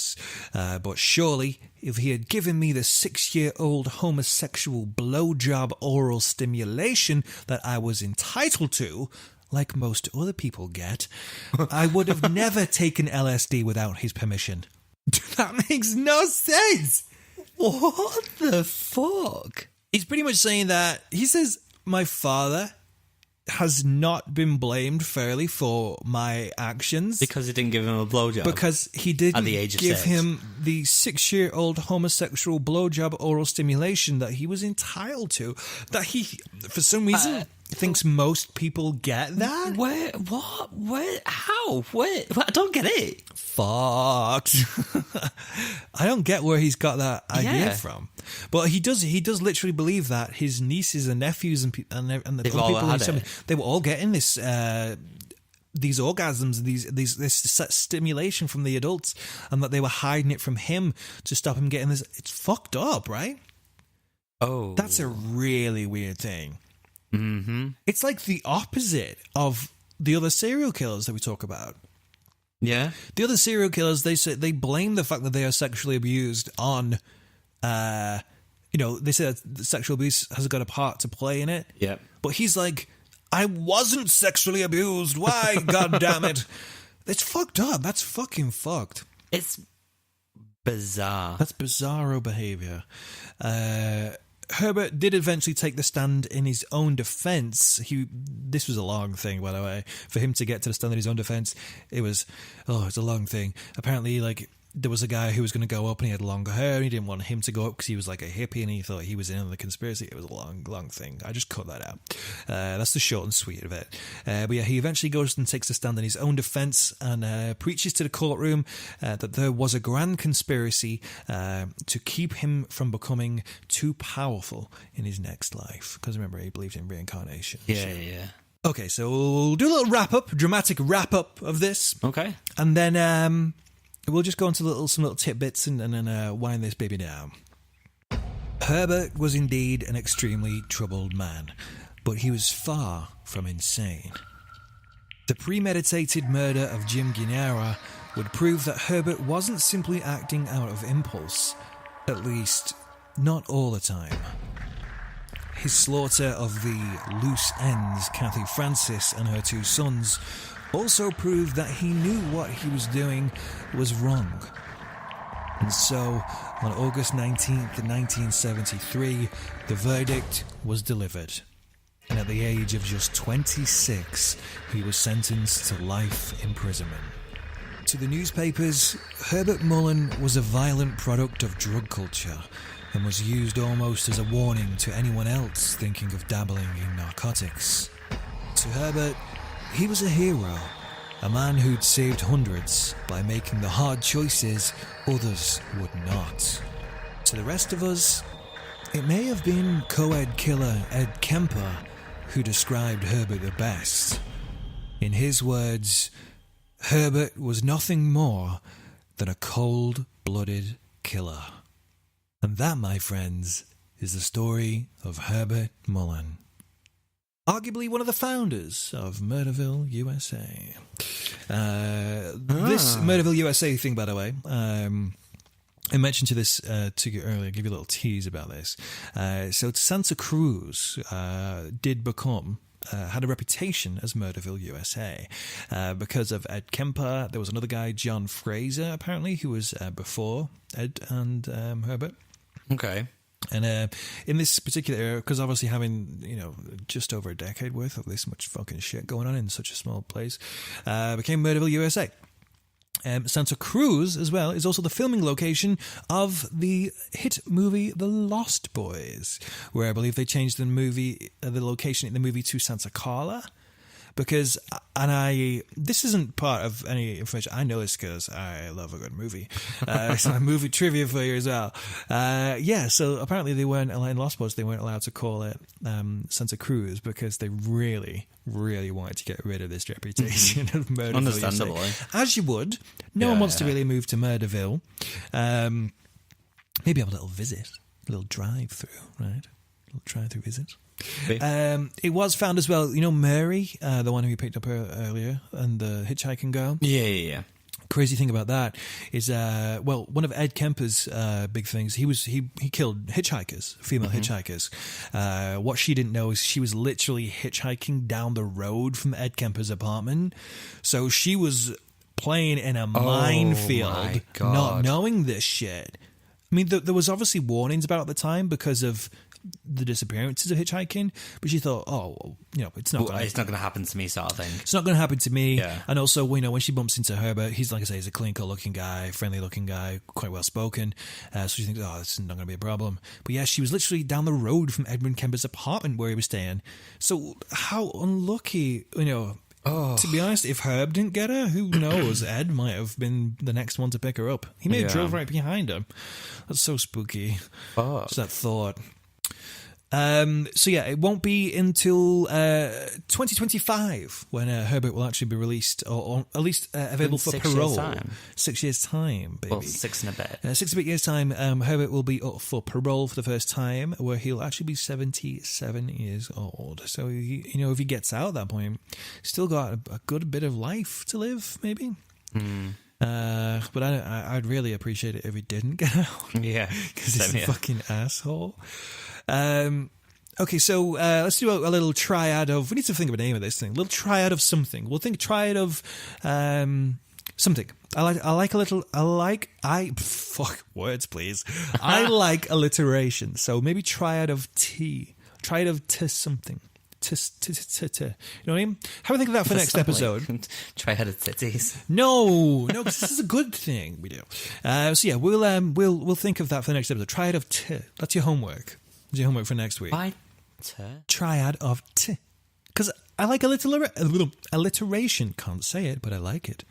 ridiculous. But surely, if he had given me the 6-year-old homosexual blowjob oral stimulation that I was entitled to, like most other people get, I would have never taken LSD without his permission. That makes no sense. What the fuck? He's pretty much saying that, he says, my father has not been blamed fairly for my actions. Because he didn't give him a blowjob. Because he didn't at the age of give 6. him the 6-year-old homosexual blowjob oral stimulation that he was entitled to. That he, for some reason, thinks most people get that. Where? What? Where? How? Where? I don't get it. Fucked. I don't get where he's got that idea from. But he does literally believe that his nieces and nephews and the people they were all getting this these orgasms, this stimulation from the adults, and that they were hiding it from him to stop him getting this. It's fucked up, right? Oh, that's a really weird thing. Mm-hmm. It's like the opposite of the other serial killers that we talk about. Yeah, the other serial killers, they blame the fact that they are sexually abused on, they say that sexual abuse has got a part to play in it. Yeah, but he's like, I wasn't sexually abused. Why? God damn it! It's fucked up. That's fucking fucked. It's bizarre. That's bizarro behavior. Herbert did eventually take the stand in his own defense. This was a long thing, by the way. For him to get to the stand in his own defense, it's a long thing. Apparently, there was a guy who was going to go up and he had longer hair and he didn't want him to go up because he was like a hippie and he thought he was in on the conspiracy. It was a long, long thing. I just cut that out. That's the short and sweet of it. But yeah, he eventually goes and takes a stand in his own defense and preaches to the courtroom that there was a grand conspiracy to keep him from becoming too powerful in his next life. Because remember, he believed in reincarnation. Yeah. Okay, so we'll do a little dramatic wrap-up of this. Okay. And then we'll just go into some little tidbits and then wind this baby down. Herbert was indeed an extremely troubled man, but he was far from insane. The premeditated murder of Jim Guinera would prove that Herbert wasn't simply acting out of impulse, at least not all the time. His slaughter of the loose ends, Kathy Francis and her 2 sons, also proved that he knew what he was doing was wrong. And so, on August 19th, 1973, the verdict was delivered. And at the age of just 26, he was sentenced to life imprisonment. To the newspapers, Herbert Mullin was a violent product of drug culture and was used almost as a warning to anyone else thinking of dabbling in narcotics. To Herbert, he was a hero, a man who'd saved hundreds by making the hard choices others would not. To the rest of us, it may have been co-ed killer Ed Kemper who described Herbert the best. In his words, Herbert was nothing more than a cold-blooded killer. And that, my friends, is the story of Herbert Mullin. Arguably one of the founders of Murderville USA. This Murderville USA thing, by the way, I mentioned to this to you earlier, give you a little tease about this. So Santa Cruz did become, had a reputation as Murderville USA because of Ed Kemper. There was another guy, John Fraser, apparently, who was before Ed and Herbert. Okay. And in this particular era, because obviously having, just over a decade worth of this much fucking shit going on in such a small place, became Murderville USA. Santa Cruz, as well, is also the filming location of the hit movie The Lost Boys, where I believe they changed the location in the movie to Santa Carla. Because, this isn't part of any information. I know this because I love a good movie. It's my movie trivia for you as well. So apparently they weren't allowed, in Lost Boys, they weren't allowed to call it Santa Cruz because they really, really wanted to get rid of this reputation of Murderville. Understandably. As you would. No one wants to really move to Murderville. Maybe have a little visit, a little drive-through, right? A little drive-through visit. It was found as well, Mary, the one who we picked up earlier, and the hitchhiking girl. Yeah. crazy thing about that is, one of Ed Kemper's big things, he killed hitchhikers, female hitchhikers. What she didn't know is she was literally hitchhiking down the road from Ed Kemper's apartment. So she was playing in a minefield, not knowing this shit. I mean, there was obviously warnings about it at the time because of the disappearances of hitchhiking, but she thought, it's not going to happen to me, sort of thing. It's not going to happen to me. Yeah. And also, when she bumps into Herbert, he's, like I say, he's a clean-cut looking guy, friendly looking guy, quite well spoken. So she thinks, this is not going to be a problem. But yeah, she was literally down the road from Edmund Kemper's apartment where he was staying. So how unlucky, to be honest, if Herb didn't get her, who knows? Ed might have been the next one to pick her up. He may have drove right behind her. That's so spooky. Just that thought. It won't be until 2025 when Herbert will actually be released, or at least available for parole. 6 years' time, baby. Well, 6 and a bit. 6 and a bit years' time, Herbert will be up for parole for the first time, where he'll actually be 77 years old. So, if he gets out at that point, he's still got a good bit of life to live, maybe. But I'd really appreciate it if he didn't get out. Yeah. Because he's a fucking asshole. Okay, so let's do a little triad of... We need to think of a name of this thing. A little triad of something. We'll think triad of something. Fuck, words, please. I like alliteration. So maybe triad of T. Triad of T something. You know what I mean? Have a think of that for next episode. Triad of titties. No, because this is a good thing we do. We'll think of that for the next episode. Triad of T. That's your homework. That's your homework for next week. Why T? Triad of T. Because I like alliteration. Can't say it, but I like it.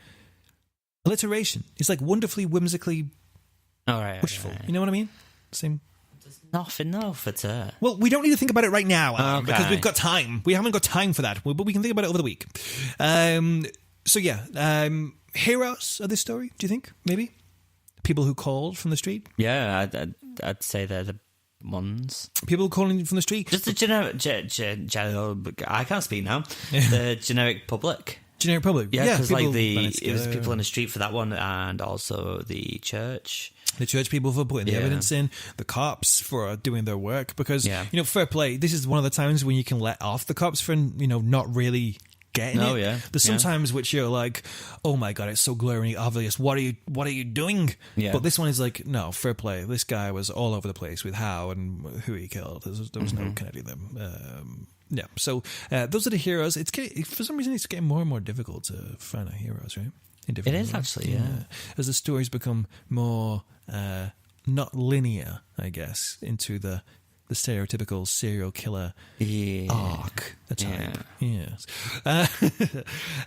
Alliteration. It's like wonderfully, whimsically wishful. Right. You know what I mean? Same. There's nothing for T. Well, we don't need to think about it right now, because we've got time. We haven't got time for that, but we can think about it over the week. Heroes of this story, do you think? Maybe? People who called from the street? Yeah, I'd say they're the ones. People calling from the street? Just the generic... I can't speak now. The generic public. Generic public? Yeah, because it was people in the street for that one, and also the church. The church people for putting the evidence in, the cops for doing their work, because, fair play, this is one of the times when you can let off the cops for, not really getting it. Yeah. There's sometimes which you're like, oh my God, it's so glaringly obvious. What are you doing? Yeah. But this one is like, no, fair play. This guy was all over the place with how and who he killed. There was no connecting them. So those are the heroes. For some reason, it's getting more and more difficult to find our heroes, right? It is actually, yeah. As the stories become more not linear, I guess, into the stereotypical serial killer arc, the type. Yes.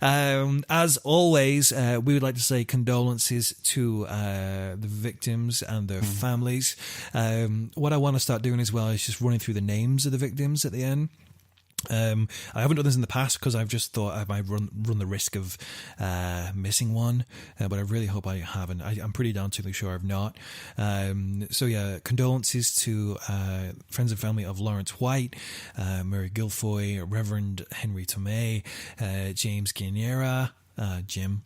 As always, we would like to say condolences to the victims and their families. What I want to start doing as well is just running through the names of the victims at the end. I haven't done this in the past because I've just thought I might run the risk of missing one, but I really hope I haven't. I'm pretty damn sure I've not. Condolences to friends and family of Lawrence White, Mary Guilfoy, Reverend Henry Tomei, James Guinera, Jim,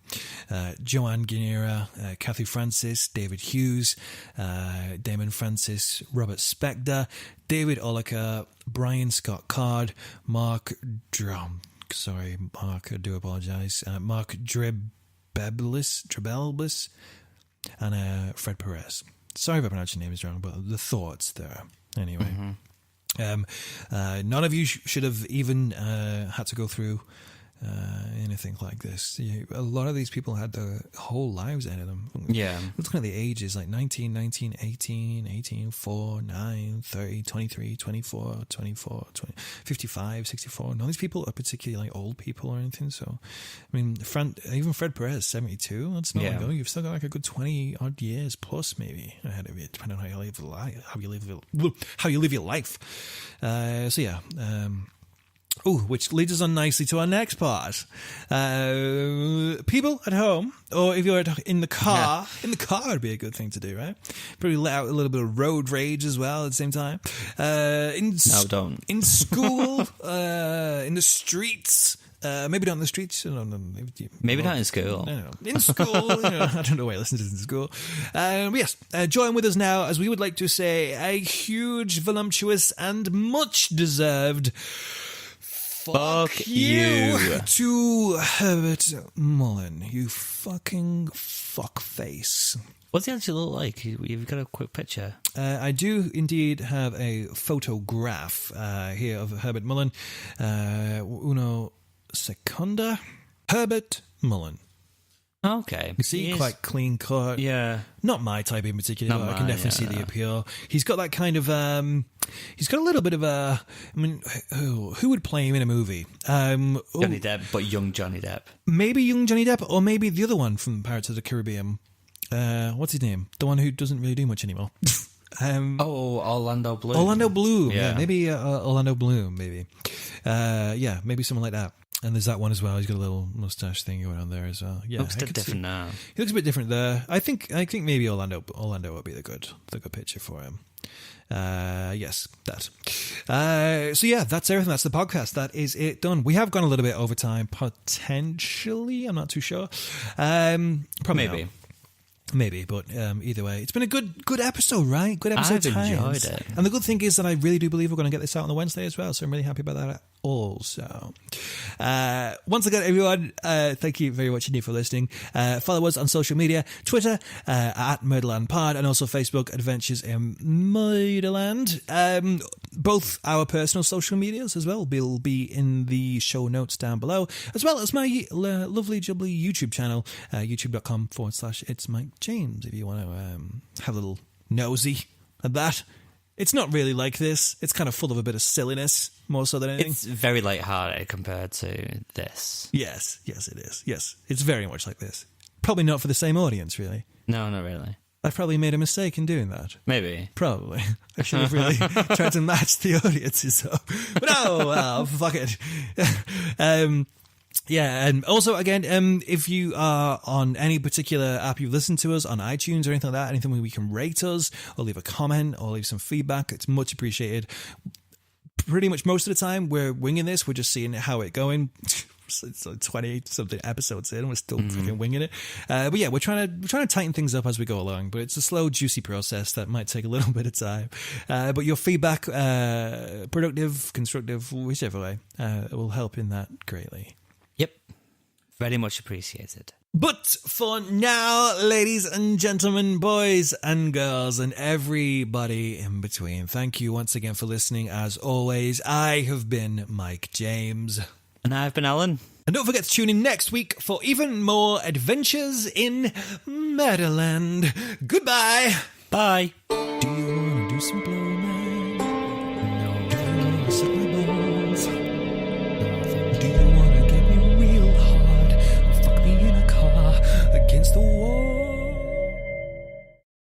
Joanne Guinera, Kathy Francis, David Hughes, Damon Francis, Robert Spector, David Oliker, Brian Scott Card, Mark, I do apologise, Mark Trebelbis, and Fred Perez. Sorry if I pronounced your names wrong, but the thoughts there. Anyway. None of you should have even had to go through anything like this. A lot of these people had their whole lives ahead of them. Yeah. Looking at the ages, like 19, 19, 18, 18, 4, 9, 30, 23, 24, 24, 20, 55, 64. None of these people are particularly like old people or anything. So, I mean, even Fred Perez, 72. That's not like, you've still got like a good 20 odd years plus maybe ahead of you, depending on how you live your life. Which leads us on nicely to our next part. People at home, or if you're in the car, would be a good thing to do, right? Probably let out a little bit of road rage as well at the same time. No, don't. In school, in the streets, Maybe not in the streets. Maybe not in school. No. In school. I don't know why I listen to this in school. But yes, join with us now, as we would like to say, a huge, voluptuous, and much deserved fuck you to Herbert Mullin. You fucking fuckface. What's he actually look like? You've got a quick picture. I do indeed have a photograph here of Herbert Mullin. Uno secunda. Herbert Mullin. Okay. You see, quite clean cut. Yeah. Not my type in particular. I can definitely see the appeal. He's got that kind of... he's got a little bit of a... I mean, who would play him in a movie? Johnny Depp, but young Johnny Depp. Maybe young Johnny Depp, or maybe the other one from Pirates of the Caribbean. What's his name? The one who doesn't really do much anymore. Orlando Bloom. Orlando Bloom. Yeah, maybe Orlando Bloom. Maybe. Maybe someone like that. And there's that one as well. He's got a little mustache thing going on there as well. Yeah, looks a bit different now. He looks a bit different there. I think maybe Orlando would be the good picture for him. Yes, that. So yeah, that's everything. That's the podcast. That is it done. We have gone a little bit over time, potentially. I'm not too sure. Probably maybe. Not. Maybe, but either way, it's been a good episode, right? Good episode. I've enjoyed it. And the good thing is that I really do believe we're going to get this out on the Wednesday as well, so I'm really happy about that also. Once again, everyone, thank you very much indeed for listening. Follow us on social media, Twitter, at MurderlandPod, and also Facebook, Adventures in Murderland. Both our personal social medias as well will be in the show notes down below, as well as my lovely jubbly YouTube channel, youtube.com/It's Mike James, if you want to have a little nosy at that. It's not really like this. It's kind of full of a bit of silliness, more so than anything. It's very lighthearted compared to this. Yes, it is. Yes, it's very much like this. Probably not for the same audience, really. No, not really. I've probably made a mistake in doing that. Maybe. Probably. I should have really tried to match the audiences up. But no, well, fuck it. Yeah, and also, again, if you are on any particular app you've listened to us, on iTunes or anything like that, anything where we can rate us or leave a comment or leave some feedback, it's much appreciated. Pretty much most of the time, we're winging this. We're just seeing how it's going. It's like 20-something episodes in, and we're still freaking winging it. But yeah, we're trying to tighten things up as we go along, but it's a slow, juicy process that might take a little bit of time. But your feedback, productive, constructive, whichever way, will help in that greatly. Yep. Very much appreciated. But for now, ladies and gentlemen, boys and girls, and everybody in between, thank you once again for listening. As always, I have been Mike James. And I've been Alan. And don't forget to tune in next week for even more adventures in Murderland. Goodbye. Bye. Do you want to do some blowing? No. Do you want to suck my balls?